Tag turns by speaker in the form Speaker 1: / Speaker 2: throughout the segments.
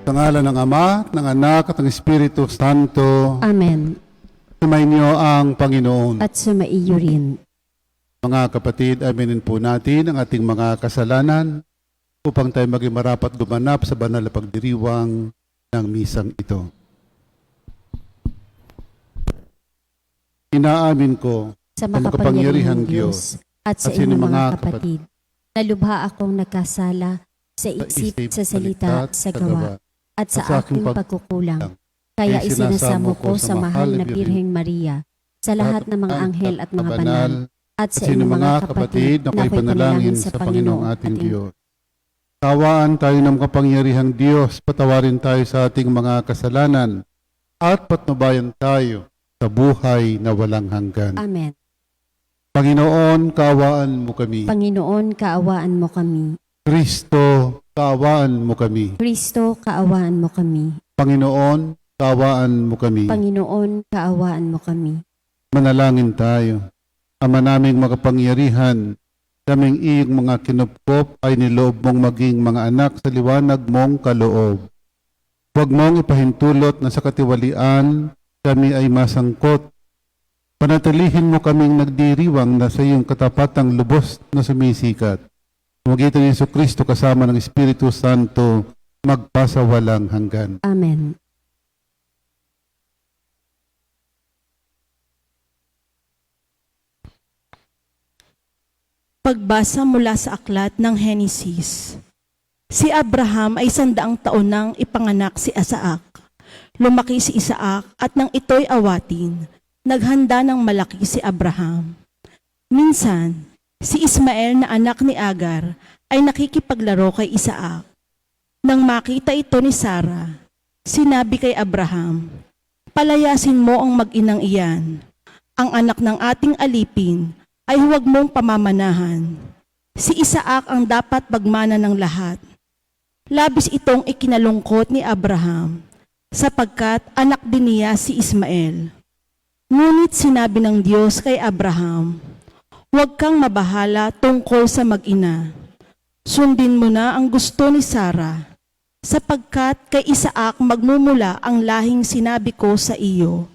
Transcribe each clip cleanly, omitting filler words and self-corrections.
Speaker 1: Sa ngalan ng Ama, ng Anak, at ng Espiritu Santo.
Speaker 2: Amen.
Speaker 1: Sumainyo ang Panginoon.
Speaker 2: At sumaiyo rin.
Speaker 1: Mga kapatid, aminin po natin ang ating mga kasalanan upang tayo maging marapat gumanap sa banal na pagdiriwang ng misang ito. Inaamin ko
Speaker 2: Sa makapangyarihang Diyos at sa inyong mga kapatid, na lubha akong nagkasala sa isip, sa salita at sa gawa, at sa aking pagkukulang. Kaya isinasamo ko sa mahal na Birheng Maria, sa lahat ng mga anghel at mga banal, at sa inyong mga kapatid na ako'y panalangin sa Panginoong ating Diyos.
Speaker 1: Tawaan tayo ng kapangyarihang Diyos, patawarin tayo sa ating mga kasalanan, at patnubayan tayo sa buhay na walang hanggan.
Speaker 2: Amen.
Speaker 1: Panginoon, kaawaan mo kami.
Speaker 2: Panginoon, kaawaan mo kami.
Speaker 1: Kristo, kaawaan mo kami.
Speaker 2: Kristo, kaawaan mo kami.
Speaker 1: Panginoon, kaawaan mo kami.
Speaker 2: Panginoon, kaawaan mo kami.
Speaker 1: Manalangin tayo. Ama naming makapangyarihan, kaming iyong mga kinupkop ay niloob mong maging mga anak sa liwanag mong kaloob. Huwag mong ipahintulot na sa katiwalian kami ay masangkot. Panatilihin mo kaming nagdiriwang na sa iyong katapatang lubos na sumisikat. Magitan ni Jesucristo kasama ng Espiritu Santo, magpasawalang hanggan.
Speaker 2: Amen.
Speaker 3: Pagbasa mula sa aklat ng Henesis. Si Abraham ay 100 taon nang ipanganak si Isaac. Lumaki si Isaac at nang ito'y awatin, naghanda ng malaki si Abraham. Minsan, si Ismael na anak ni Agar ay nakikipaglaro kay Isaac. Nang makita ito ni Sarah, sinabi kay Abraham, "Palayasin mo ang mag-inang iyan. Ang anak ng ating alipin ay huwag mong pamamanahan. Si Isaac ang dapat magmana ng lahat." Labis itong ikinalungkot ni Abraham, sapagkat anak din niya si Ismael. Ngunit sinabi ng Diyos kay Abraham, "Huwag kang mabahala tungkol sa mag-ina. Sundin mo na ang gusto ni Sarah, sapagkat kay Isaac magmumula ang lahing sinabi ko sa iyo.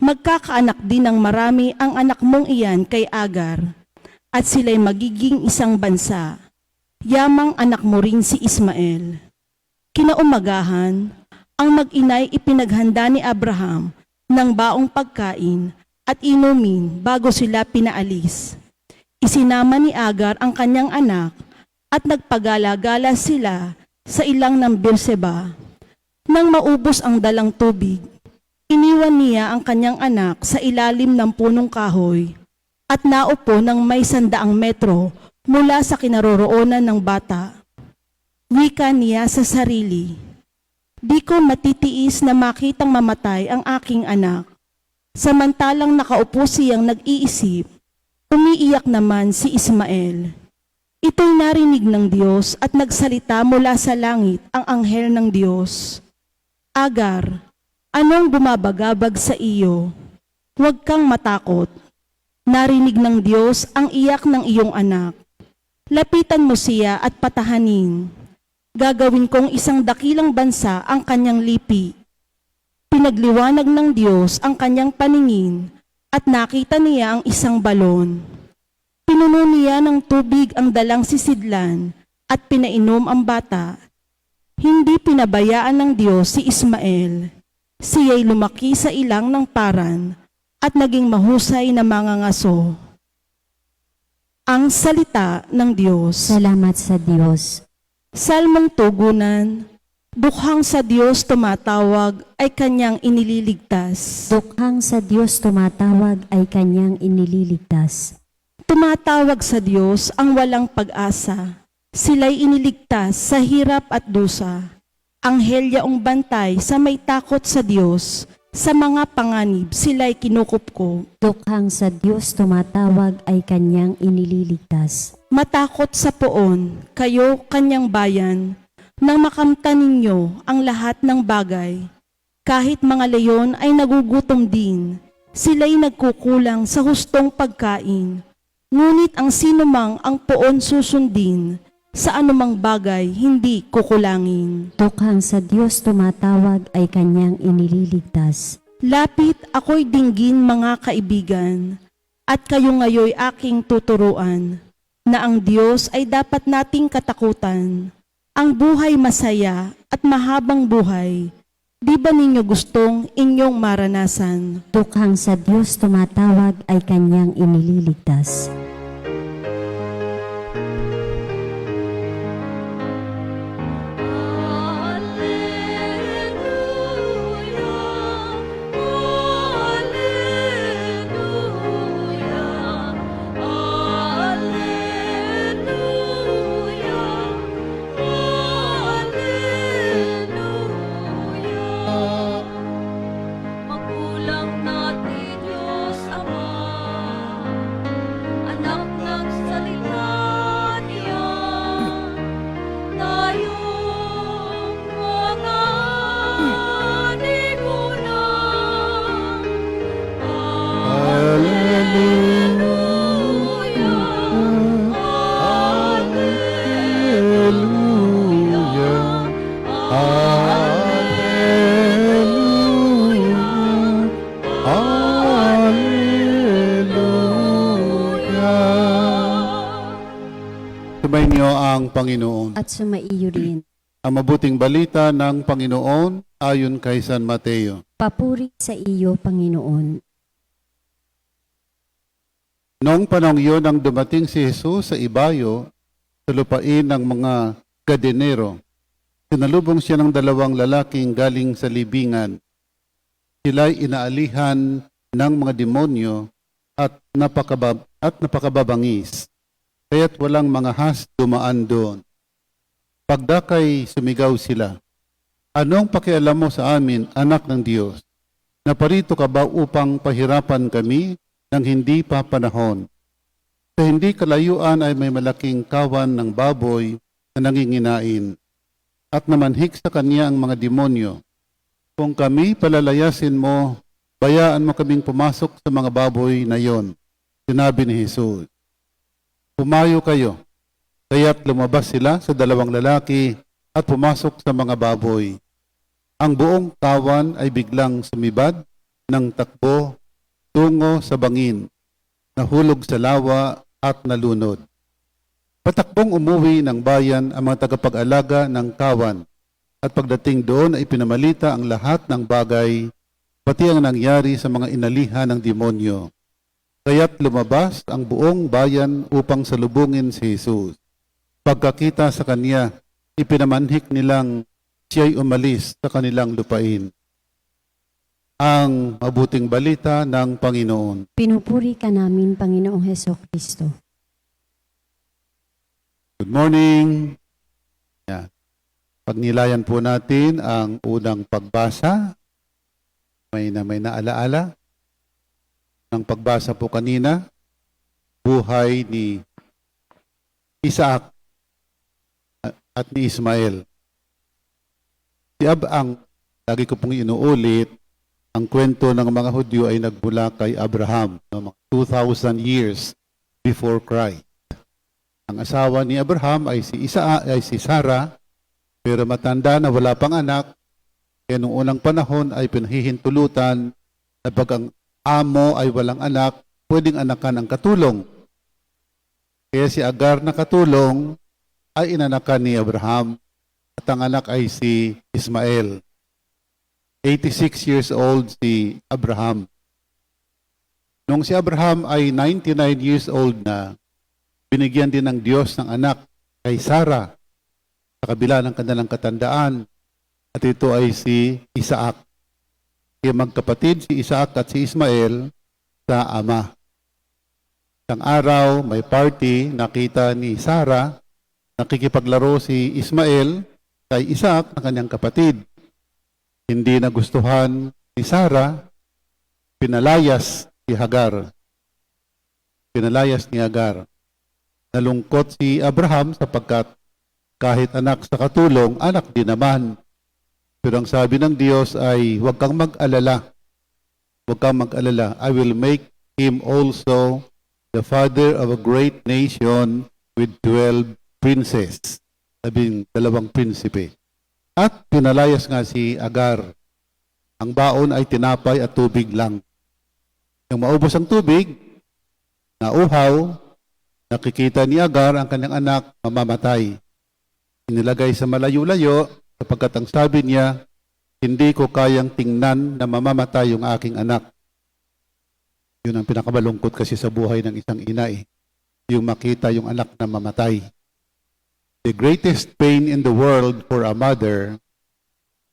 Speaker 3: Magkakaanak din ng marami ang anak mong iyan kay Agar, at sila'y magiging isang bansa. Yamang anak mo rin si Ismael." Kinaumagahan, ang mag-inay ipinaghanda ni Abraham ng baong pagkain at inumin bago sila pinaalis. Isinama ni Agar ang kanyang anak at nagpagala-gala sila sa ilang ng Beerseba. Nang maubos ang dalang tubig, iniwan niya ang kanyang anak sa ilalim ng punong kahoy at naupo ng may 100 metro mula sa kinaroroonan ng bata. Wika niya sa sarili, "Di ko matitiis na makitang mamatay ang aking anak." Samantalang nakaupo siyang nag-iisip, umiiyak naman si Ismael. Ito'y narinig ng Diyos at nagsalita mula sa langit ang anghel ng Diyos, "Agar, anong bumabagabag sa iyo? Huwag kang matakot. Narinig ng Diyos ang iyak ng iyong anak. Lapitan mo siya at patahanin. Gagawin kong isang dakilang bansa ang kanyang lipi." Pinagliwanag ng Diyos ang kanyang paningin at nakita niya ang isang balon. Pinuno niya ng tubig ang dalang sisidlan at pinainom ang bata. Hindi pinabayaan ng Diyos si Ismael. Siya'y lumaki sa ilang ng paran at naging mahusay na mangangaso. Ang salita ng Diyos.
Speaker 2: Salamat sa Diyos.
Speaker 3: Salmong tugunan. Dukhang sa Diyos tumatawag ay kanyang inililigtas.
Speaker 2: Dukhang sa Diyos tumatawag ay kanyang inililigtas.
Speaker 3: Tumatawag sa Diyos ang walang pag-asa. Sila'y iniligtas sa hirap at dusa. Anghelyaong bantay sa may takot sa Diyos. Sa mga panganib sila'y kinukupko.
Speaker 2: Dukhang sa Diyos tumatawag ay kanyang inililigtas.
Speaker 3: Matakot sa poon, kayo kanyang bayan, nang makamtan ninyo ang lahat ng bagay. Kahit mga leyon ay nagugutom din, sila'y nagkukulang sa hustong pagkain. Ngunit ang sinumang ang poon susundin, sa anumang bagay hindi kukulangin.
Speaker 2: Tukhang sa Diyos tumatawag ay kanyang inililigtas.
Speaker 3: Lapit ako'y dinggin mga kaibigan, at kayo ngayoy aking tuturuan, na ang Diyos ay dapat nating katakutan. Ang buhay masaya at mahabang buhay, di ba ninyo gustong inyong maranasan?
Speaker 2: Tukhang sa Diyos tumatawag ay kanyang inililigtas.
Speaker 4: Magulang natin Diyos Ama, anak ng salita niya, tayong mga lipunan. Alleluia,
Speaker 1: Sumainyo ang Panginoon.
Speaker 2: At sumaiyo rin.
Speaker 1: Ang mabuting balita ng Panginoon ayon kay San Mateo.
Speaker 2: Papuri sa iyo, Panginoon.
Speaker 1: Noong panahong iyon nang dumating si Jesus sa ibayo, sa lupain ng mga Gadenero, sinalubong siya ng dalawang lalaking galing sa libingan. Sila'y inaalihan ng mga demonyo at napakababangis, kaya't walang mga has dumaan doon. Pagdakay sumigaw sila, "Anong pakialam mo sa amin, anak ng Diyos? Naparito ka ba upang pahirapan kami ng hindi pa panahon?" Sa hindi kalayuan ay may malaking kawan ng baboy na nanginginain, at namanhik sa kanya ang mga demonyo. "Kung kami palalayasin mo, bayaan mo kaming pumasok sa mga baboy na yon," sinabi ni Jesus. "Pumayo kayo." Kaya't lumabas sila sa dalawang lalaki at pumasok sa mga baboy. Ang buong kawan ay biglang sumibad ng takbo tungo sa bangin, nahulog sa lawa at nalunod. Patakbong umuwi ng bayan ang mga tagapag-alaga ng kawan, at pagdating doon ay pinamalita ang lahat ng bagay, pati ang nangyari sa mga inalihan ng demonyo. Kaya't lumabas ang buong bayan upang salubungin si Jesus. Pagkakita sa kanya, ipinamanhik nilang siya'y umalis sa kanilang lupain. Ang mabuting balita ng Panginoon.
Speaker 2: Pinupuri ka namin, Panginoong Hesukristo.
Speaker 1: Good morning. Yan. Pagnilayan po natin ang unang pagbasa. May naalaala. Ang pagbasa po kanina, buhay ni Isaac at ni Ismael. Ang lagi ko pong inuulit, ang kwento ng mga Hudyo ay nagmula kay Abraham, no, mga 2,000 years before Christ. Ang asawa ni Abraham ay si Sarah, pero matanda na wala pang anak, kaya noong unang panahon ay pinahihintulutan na pag ang amo ay walang anak, pwedeng anakan ang katulong. Kaya si Agar na katulong ay inanakan ni Abraham, at ang anak ay si Ismael. 86 years old si Abraham. Nung si Abraham ay 99 years old na, binigyan din ng Diyos ng anak kay Sarah sa kabila ng kanilang katandaan, at ito ay si Isaac. Kaya magkapatid si Isaac at si Ismael sa ama. Isang araw, may party, nakita ni Sarah, nakikipaglaro si Ismael kay Isaac na kanyang kapatid. Hindi nagustuhan ni Sarah, pinalayas si Hagar. Pinalayas ni Hagar. Nalungkot si Abraham sapagkat kahit anak sa katulong, anak din naman. Pero ang sabi ng Diyos ay, huwag kang mag-alala. Huwag kang mag-alala. I will make him also the father of a great nation with 12 princess, 12 prinsipe. At pinalayas nga si Agar. Ang baon ay tinapay at tubig lang. Nang maubos ang tubig, nauhaw, nakikita ni Agar ang kanyang anak mamamatay. Inilagay sa malayo-layo sapagkat ang sabi niya, hindi ko kayang tingnan na mamamatay yung aking anak. Yun ang pinakamalungkot kasi sa buhay ng isang ina yung makita yung anak na mamatay. The greatest pain in the world for a mother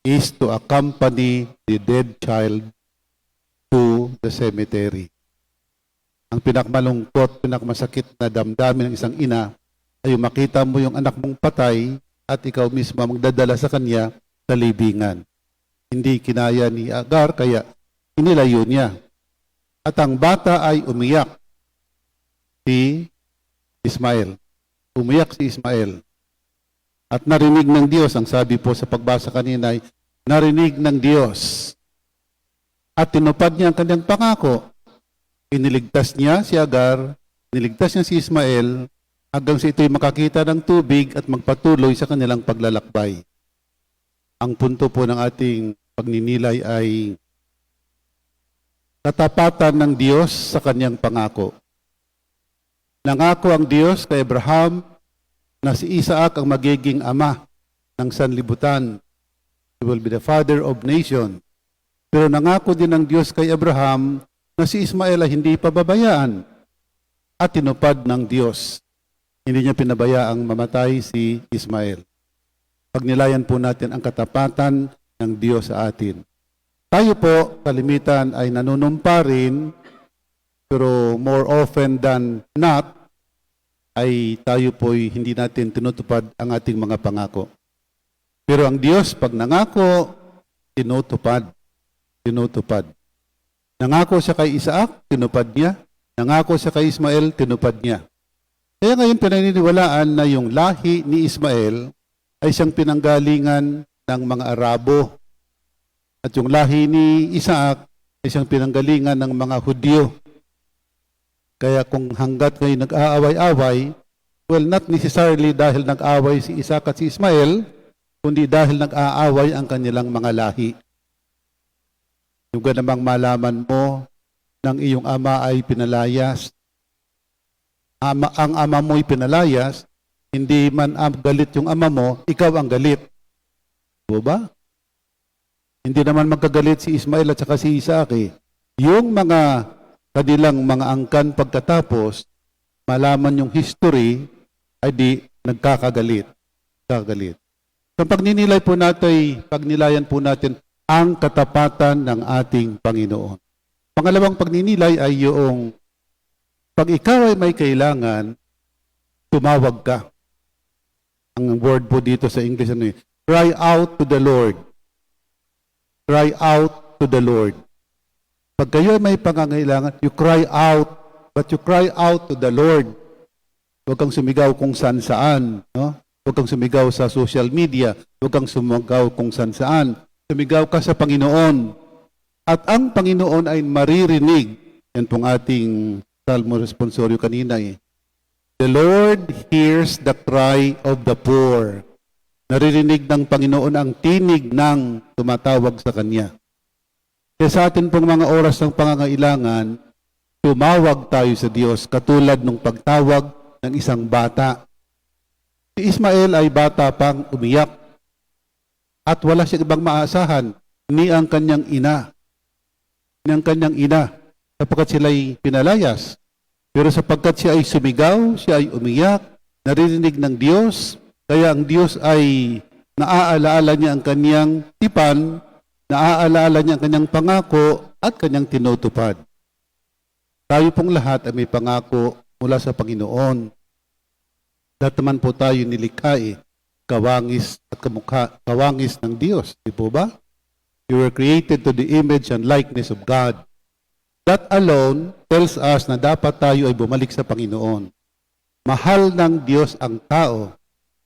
Speaker 1: is to accompany the dead child to the cemetery. Ang pinakamalungkot, pinakamasakit na damdamin ng isang ina ay yung makita mo yung anak mong patay at ikaw mismo magdadala sa kanya sa libingan. Hindi kinaya ni Agar kaya inilayo niya. At ang bata ay umiyak. Si Ismael. Umiyak si Ismael. At narinig ng Diyos, ang sabi po sa pagbasa kanina ay, narinig ng Diyos. At tinupad niya ang kanyang pangako. Iniligtas niya si Agar, iniligtas niya si Ismael, hanggang sa ito'y makakita ng tubig at magpatuloy sa kanilang paglalakbay. Ang punto po ng ating pagninilay ay katapatan ng Diyos sa kanyang pangako. Nangako ang Diyos kay Abraham na si Isaac ang magiging ama ng sanlibutan. He will be the father of nation. Pero nangako din ng Diyos kay Abraham na si Ismael ay hindi pababayaan at tinupad ng Diyos. Hindi niya pinabayaang mamatay si Ismael. Pagnilayan po natin ang katapatan ng Diyos sa atin. Tayo po, kalimitan ay nanunumpa rin, pero more often than not, ay tayo po'y hindi natin tinutupad ang ating mga pangako. Pero ang Diyos, pag nangako, tinutupad. Tinutupad. Nangako siya kay Isaac, tinupad niya. Nangako siya kay Ismael, tinupad niya. Kaya ngayon pinaniniwalaan na yung lahi ni Ismael ay siyang pinanggalingan ng mga Arabo. At yung lahi ni Isaac ay siyang pinanggalingan ng mga Hudyo. Kaya kung hanggat ngayon nag-aaway-away, well, not necessarily dahil nag-aaway si Isaac at si Ismael, kundi dahil nag-aaway ang kanilang mga lahi. Yung namang malaman mo ng iyong ama ay pinalayas. Ang ama mo'y pinalayas, hindi man galit yung ama mo, ikaw ang galit. O ba? Hindi naman magkagalit si Ismael at saka si Isaac Yung mga kanilang mga angkan pagkatapos, malaman yung history, ay di nagkakagalit. Kagalit. So pagninilay po natin, pagnilayan po natin ang katapatan ng ating Panginoon. Pangalawang pagninilay ay yung pag ikaw ay may kailangan, tumawag ka. Ang word po dito sa English, cry out to the Lord. Cry out to the Lord. Pag kayo may pangangailangan, you cry out, but you cry out to the Lord. Huwag kang sumigaw kung saan-saan. No? Huwag kang sumigaw sa social media. Huwag kang sumigaw kung saan-saan. Sumigaw ka sa Panginoon. At ang Panginoon ay maririnig. Yan pong ating Salmo responsorio kanina The Lord hears the cry of the poor. Naririnig ng Panginoon ang tinig ng tumatawag sa Kanya. Kaya sa atin pong mga oras ng pangangailangan, tumawag tayo sa Diyos katulad ng pagtawag ng isang bata. Si Ismael ay bata pang umiyak at wala siyang ibang maasahan ni ang kanyang ina. Ni ang kanyang ina sapagkat sila'y pinalayas. Pero sapagkat siya ay sumigaw, siya ay umiyak, naririnig ng Diyos, kaya ang Diyos ay naaalaala niya ang kanyang tipan, naaalaala niya ang kanyang pangako at kanyang tinutupad. Tayo pong lahat ay may pangako mula sa Panginoon. Lahat naman po tayo nilikha kawangis at kamukha, kawangis ng Diyos. Di po ba? You were created to the image and likeness of God. That alone tells us na dapat tayo ay bumalik sa Panginoon. Mahal ng Diyos ang tao.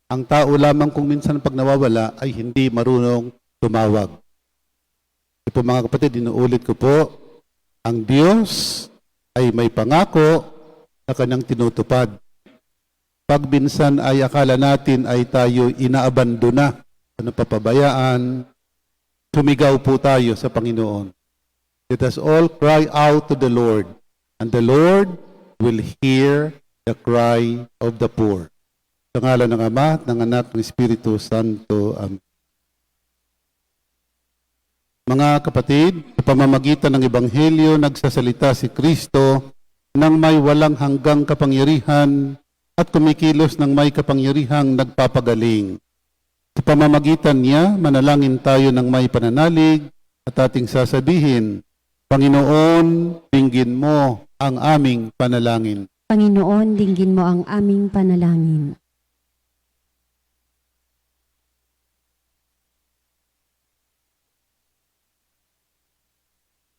Speaker 1: Ang tao lamang kung minsan pag nawawala ay hindi marunong tumawag. Ito po mga kapatid, inuulit ko po, ang Diyos ay may pangako na kanyang tinutupad. Pag minsan ay akala natin ay tayo inaabandona, papabayaan, sumigaw po tayo sa Panginoon. Let us all cry out to the Lord, and the Lord will hear the cry of the poor. Sa ngalan ng Ama, ng Anak, ng Espiritu Santo. Amen. Mga kapatid, sa pamamagitan ng Ebanghelyo, nagsasalita si Kristo nang may walang hanggang kapangyarihan at kumikilos ng may kapangyarihang nagpapagaling. Sa pamamagitan niya, manalangin tayo ng may pananalig at ating sasabihin, Panginoon, dinggin mo ang aming panalangin.
Speaker 2: Panginoon, dinggin mo ang aming panalangin.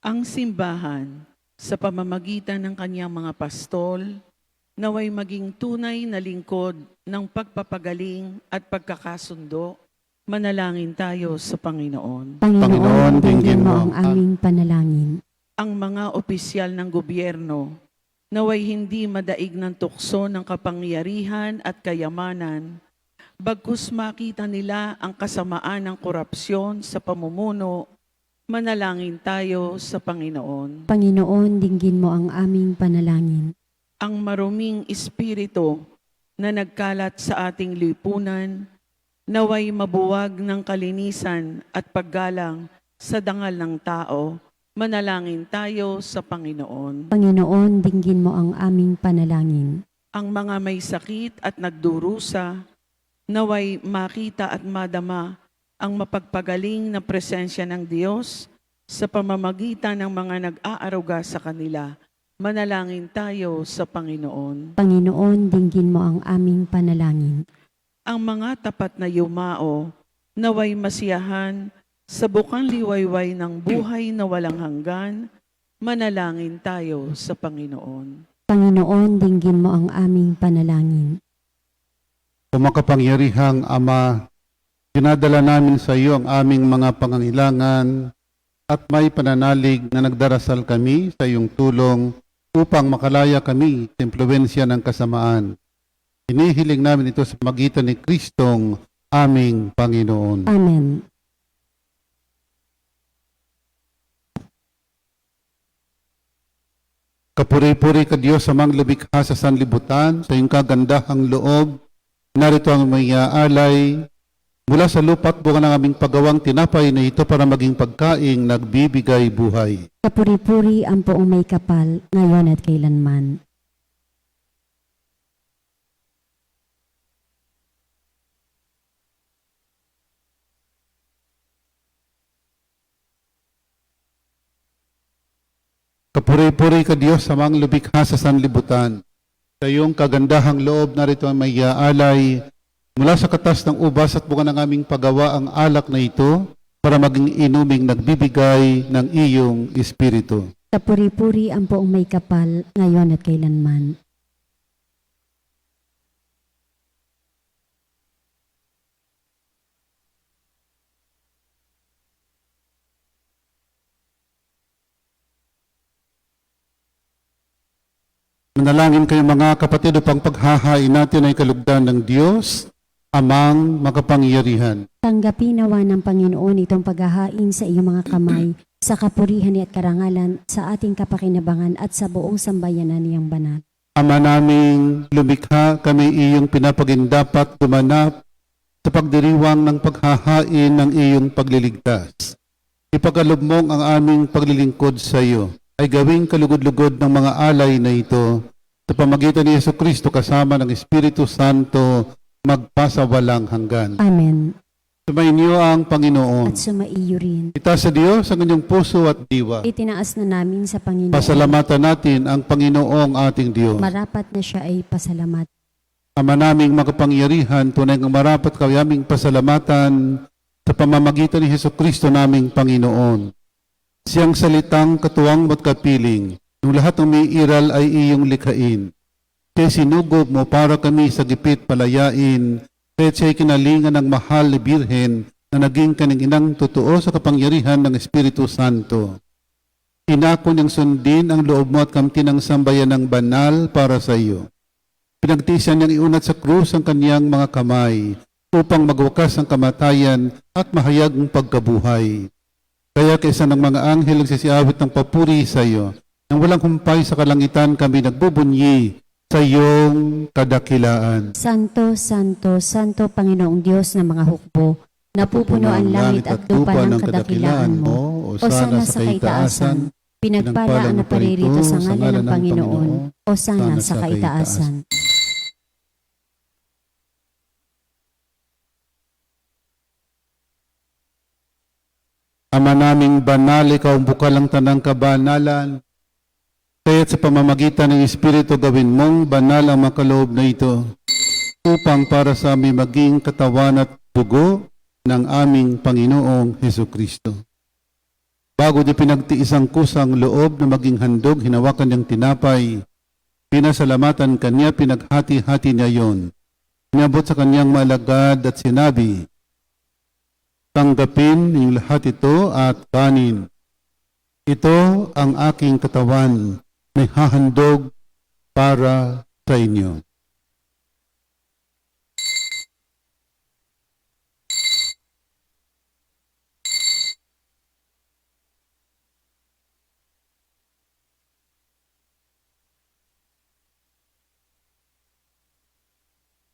Speaker 5: Ang simbahan, sa pamamagitan ng kanyang mga pastol, naway maging tunay na lingkod ng pagpapagaling at pagkakasundo, manalangin tayo sa Panginoon.
Speaker 2: Panginoon, dinggin mo ang aming panalangin.
Speaker 5: Ang mga opisyal ng gobyerno, naway hindi madaig ng tukso ng kapangyarihan at kayamanan, bagkus makita nila ang kasamaan ng korupsyon sa pamumuno, manalangin tayo sa Panginoon.
Speaker 2: Panginoon, dinggin mo ang aming panalangin.
Speaker 5: Ang maruming espiritu na nagkalat sa ating lipunan, naway mabuwag ng kalinisan at paggalang sa dangal ng tao, manalangin tayo sa Panginoon.
Speaker 2: Panginoon, dinggin mo ang aming panalangin.
Speaker 5: Ang mga may sakit at nagdurusa, naway makita at madama ang mapagpagaling na presensya ng Diyos sa pamamagitan ng mga nag-aaruga sa kanila. Manalangin tayo sa Panginoon.
Speaker 2: Panginoon, dinggin mo ang aming panalangin.
Speaker 5: Ang mga tapat na yumao, naway masiyahan sa bukang liwayway ng buhay na walang hanggan, manalangin tayo sa Panginoon.
Speaker 2: Panginoon, dinggin mo ang aming panalangin.
Speaker 1: O makapangyarihang Ama, dinadala namin sa iyo ang aming mga pangangailangan at may pananalig na nagdarasal kami sa iyong tulong upang makalaya kami sa impluwensya ng kasamaan. Inihiling namin ito sa magitan ni Kristong aming Panginoon.
Speaker 2: Amen.
Speaker 1: Kapuri-puri ka Diyos sa mga lumikha sa sanlibutan, sa iyong kagandahang loob. Narito ang may aalay mula sa lupa't bunga ng aming paggawang tinapay na ito para maging pagkaing nagbibigay buhay.
Speaker 2: Kapuri-puri ang poong may kapal, ngayon at kailanman.
Speaker 1: Kapuri-puri ka Diyos sa mga lumikha sa sanlibutan. Sa iyong kagandahang loob, narito ang may aalay mula sa katas ng ubas at bunga ng aming paggawa ang alak na ito para maging inuming nagbibigay ng iyong Espiritu.
Speaker 2: Kapuri-puri ang poong may kapal, ngayon at kailanman.
Speaker 1: Manalangin kayo mga kapatid upang paghahain natin ay kalugdan ng Diyos, Amang makapangyarihan.
Speaker 2: Tanggapin nawa ng Panginoon itong paghahain sa iyong mga kamay, sa kapurihan at karangalan, sa ating kapakinabangan at sa buong sambayanan niyang banal.
Speaker 1: Ama naming lumikha, kami iyong pinapagindapat gumanap sa pagdiriwang ng paghahain ng iyong pagliligtas. Ipagkaloob mong ang aming paglilingkod sa iyo ay gawing kalugod-lugod ng mga alay na ito sa pamagitan ni Jesucristo kasama ng Espiritu Santo magpasawalang hanggan.
Speaker 2: Amen.
Speaker 1: Sumainyo ang Panginoon.
Speaker 2: At sumaiyo rin.
Speaker 1: Itaas sa Diyos ang inyong puso at diwa.
Speaker 2: Itinaas na namin sa Panginoon.
Speaker 1: Pasalamatan natin ang Panginoong ating Diyos.
Speaker 2: Marapat na siya ay pasalamat.
Speaker 1: Ama naming makapangyarihan, tunay ng marapat kayaming pasalamatan sa pamamagitan ni Jesucristo naming Panginoon. Siyang salitang katuwang at kapiling, nung lahat ng may iral ay iyong likhain. Kaya sinugob mo para kami sa gipit palayain, kaya't siya'y kinalingan ng mahal na Birhen na naging kaninginang totoo sa kapangyarihan ng Espiritu Santo. Inako niyang sundin ang loob mo at kamtin ng sambayan ng banal para sa iyo. Pinagtiisan niyang iunat sa krus ang kaniyang mga kamay upang magwakas ang kamatayan at mahayag ang pagkabuhay. Kaya kaysa ng mga anghel nagsisiawit ng papuri sa iyo, nang walang humpay sa kalangitan kami nagbubunyi sa iyong kadakilaan.
Speaker 2: Santo, Santo, Santo Panginoong Diyos ng mga hukbo, napupuno ang langit at lupa ng kadakilaan mo. O sana sa kaitaasan, pinagpala ang naparirito sa ngalan ng Panginoon. O sana sa kaitaasan.
Speaker 1: Ama naming banal, ikaw ang bukal ang tanang kabanalan. Kaya't sa pamamagitan ng Espiritu gawin mong banal ang makaloob na ito upang para sa amin maging katawan at dugo ng aming Panginoong Hesukristo. Bago di pinagtiis ang kusang loob na maging handog, hinawakan niyang tinapay, pinasalamatan kanya, pinaghati-hati niya yon. Inabot sa kanyang malagad at sinabi, tanggapin ninyong lahat ito at kanin. Ito ang aking katawan na hahandog para sa inyo.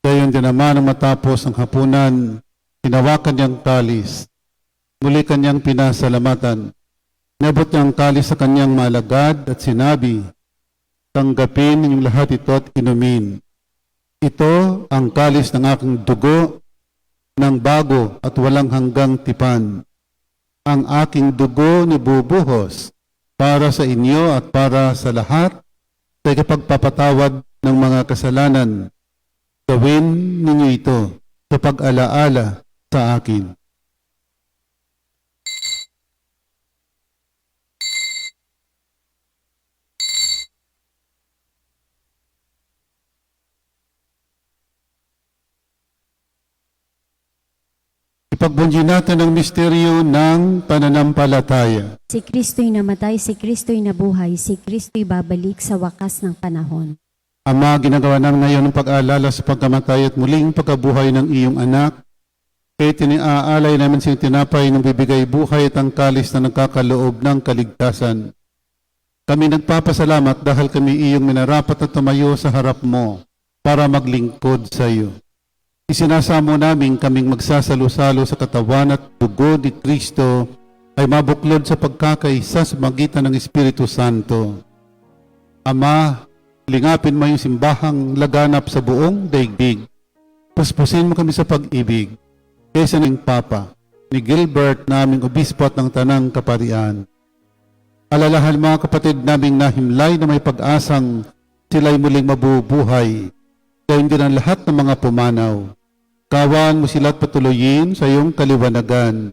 Speaker 1: Gayon din naman ang matapos ang hapunan, hinawakan niyang kalis. Muli kanyang pinasalamatan. Nabot niya ang kalis sa kanyang malagad at sinabi, tanggapin ninyong lahat ito at inumin. Ito ang kalis ng aking dugo ng bago at walang hanggang tipan. Ang aking dugo ni bubuhos para sa inyo at para sa lahat sa ikapagpapatawad ng mga kasalanan. Gawin ninyo ito sa pag-alaala sa akin. Ipagbunyi natin ang misteryo ng pananampalataya.
Speaker 2: Si Kristo'y namatay, si Kristo'y nabuhay, si Kristo'y babalik sa wakas ng panahon.
Speaker 1: Ama, ginagawa namin ngayon ng pag-aalala sa pagkamatay at muling pagkabuhay ng iyong anak. Kaya tiniaalay namin sa tinapay ng bibigay buhay at ang kalis na nagkakaloob ng kaligtasan. Kami nagpapasalamat dahil kami iyong minarapat at tumayo sa harap mo para maglingkod sa iyo. Isinasamo namin kaming magsasalo-salo sa katawan at dugo ni Kristo ay mabuklod sa pagkakaisa sa magitan ng Espiritu Santo. Ama, lingapin mo yung simbahang laganap sa buong daigdig. Puspusin mo kami sa pag-ibig. Kaysa ng Papa, ni Gilbert naming obispo at ng Tanang Kaparian. Alalahan mga kapatid naming nahimlay na may pag-asang sila'y muling mabubuhay. Gawin din ang lahat ng mga pumanaw. Kawan mo sila at patuloyin sa iyong kaliwanagan.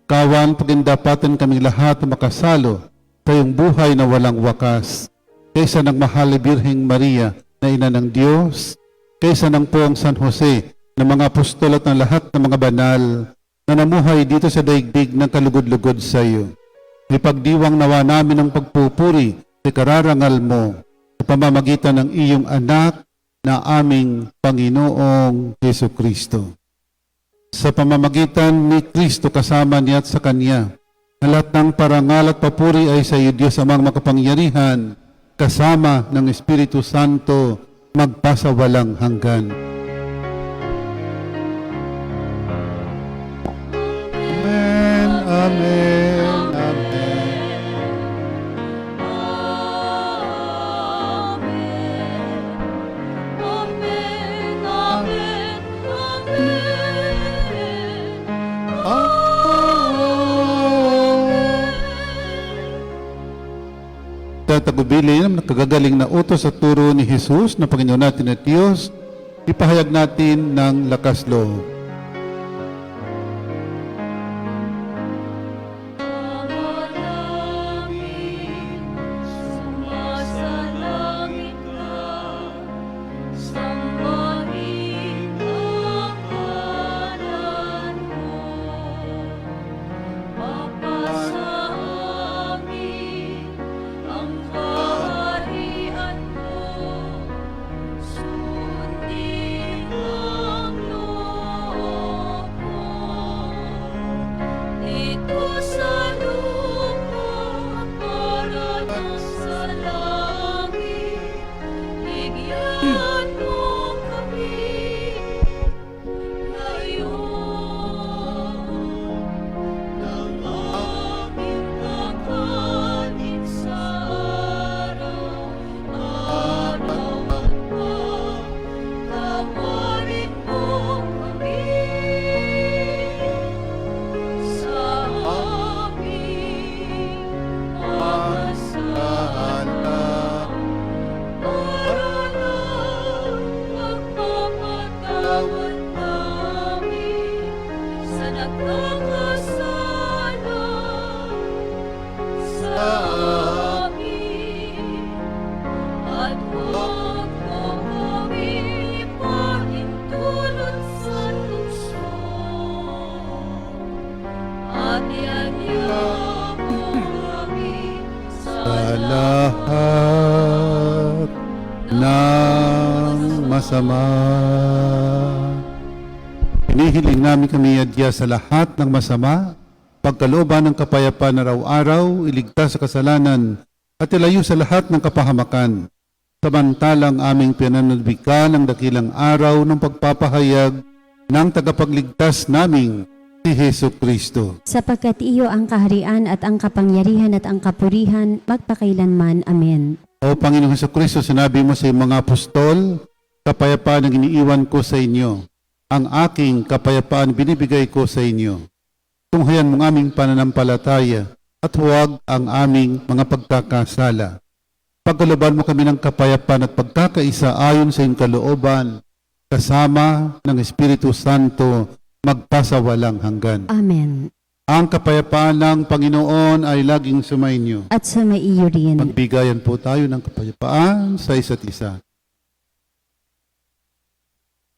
Speaker 1: Kawan pagindapatan kaming lahat na makasalo sa iyong buhay na walang wakas. Kaysa ng mahal na Birheng Maria na ina ng Diyos, kaysa ng Poong San Jose na mga apostol at ng lahat ng mga banal na namuhay dito sa daigdig ng kalugod-lugod sa iyo. Ipagdiwang nawa namin ang pagpupuri sa kararangal mo sa pamamagitan ng iyong anak na aming Panginoong Hesukristo. Sa pamamagitan ni Kristo kasama niya at sa Kanya, na lahat ng parangal at papuri ay sa iyo, Diyos amang makapangyarihan, kasama ng Espiritu Santo, magpasawalang hanggan. Amen, amen, amen.
Speaker 4: Amen, amen, amen.
Speaker 1: Tatagubilin ang nakagagaling na utos at turo ni Jesus na Panginoon natin at Diyos, ipahayag natin ng lakas loob.
Speaker 4: Ama namin, sumasalangit ka, sambahin ang ngalan mo. Mapasa amin ang kaharian mo, amin. At huwag mo kami pahintulot sa tukso. At ianyo mo kami sa
Speaker 1: Sa lahat ng masama. Hinihiling namin kami adya sa lahat ng masama, pagkalooban ng kapayapaan araw-araw, iligtas sa kasalanan, at ilayo sa lahat ng kapahamakan. Samantalang aming pinanalbikan ang dakilang araw ng pagpapahayag ng tagapagligtas naming si Hesu Kristo.
Speaker 2: Sapagkat iyo ang kaharian at ang kapangyarihan at ang kapurihan magpakailanman. Amen.
Speaker 1: O Panginoong Hesu Kristo, sinabi mo sa iyong mga apostol, kapayapaan ang iniiwan ko sa inyo. Ang aking kapayapaan binibigay ko sa inyo. Tunghayan mong aming pananampalataya at huwag ang aming mga pagkakasala. Pagkalooban mo kami ng kapayapaan at pagkakaisa ayon sa iyong kalooban, kasama ng Espiritu Santo, magpasawalang hanggan.
Speaker 2: Amen.
Speaker 1: Ang kapayapaan ng Panginoon ay laging sumainyo.
Speaker 2: At sumaiyo rin.
Speaker 1: Magbigayan po tayo ng kapayapaan sa isa't isa.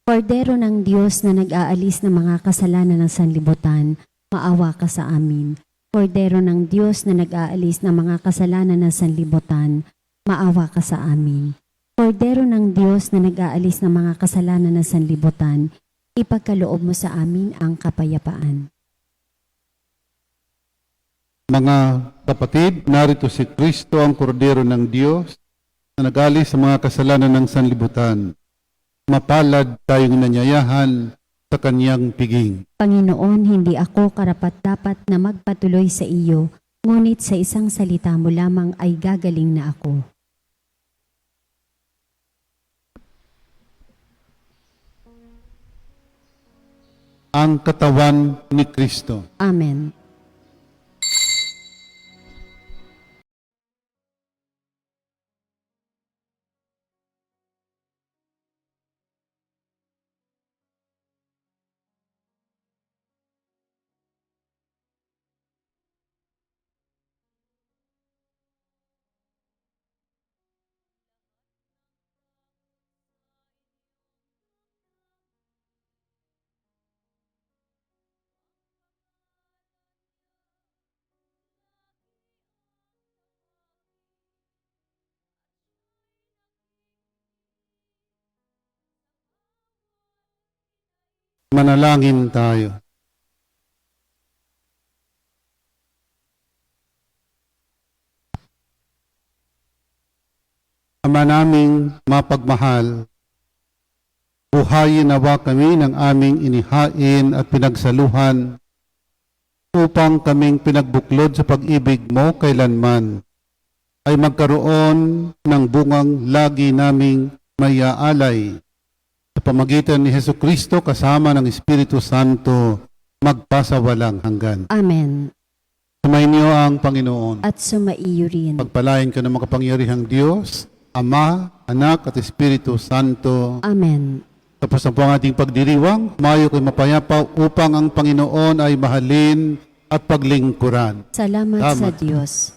Speaker 2: Kordero ng Diyos na nag-aalis ng mga kasalanan ng sanlibutan, maawa ka sa amin. Kordero ng Diyos na nag-aalis ng mga kasalanan ng sanlibutan, maawa ka sa amin. Kordero ng Diyos na nag-aalis ng mga kasalanan ng sanlibutan, ipagkaloob mo sa amin ang kapayapaan.
Speaker 1: Mga kapatid, narito si Kristo ang kordero ng Diyos na nag-alis sa mga kasalanan ng sanlibutan. Mapalad tayong nanyayahan sa kanyang piging.
Speaker 2: Panginoon, hindi ako karapat-dapat na magpatuloy sa iyo, ngunit sa isang salita mo lamang ay gagaling na ako.
Speaker 1: Ang katawan ni Kristo.
Speaker 2: Amen.
Speaker 1: Manalangin tayo. Ama naming mapagmahal, buhayin nawa kami ng aming inihain at pinagsaluhan upang kaming pinagbuklod sa pag-ibig mo kailanman ay magkaroon ng bungang lagi naming mayaalay sa pamagitan ni Hesu Kristo kasama ng Espiritu Santo magpasawalang hanggan.
Speaker 2: Amen.
Speaker 1: Sumainyo ang Panginoon.
Speaker 2: At sumaiyo rin.
Speaker 1: Pagpalain ka ng makapangyarihang Diyos, Ama, Anak at Espiritu Santo.
Speaker 2: Amen.
Speaker 1: Tapos na po ang ating pagdiriwang, mayo ko'y mapayapa upang ang Panginoon ay mahalin at paglingkuran.
Speaker 2: Salamat sa
Speaker 1: Salamat.
Speaker 2: Diyos.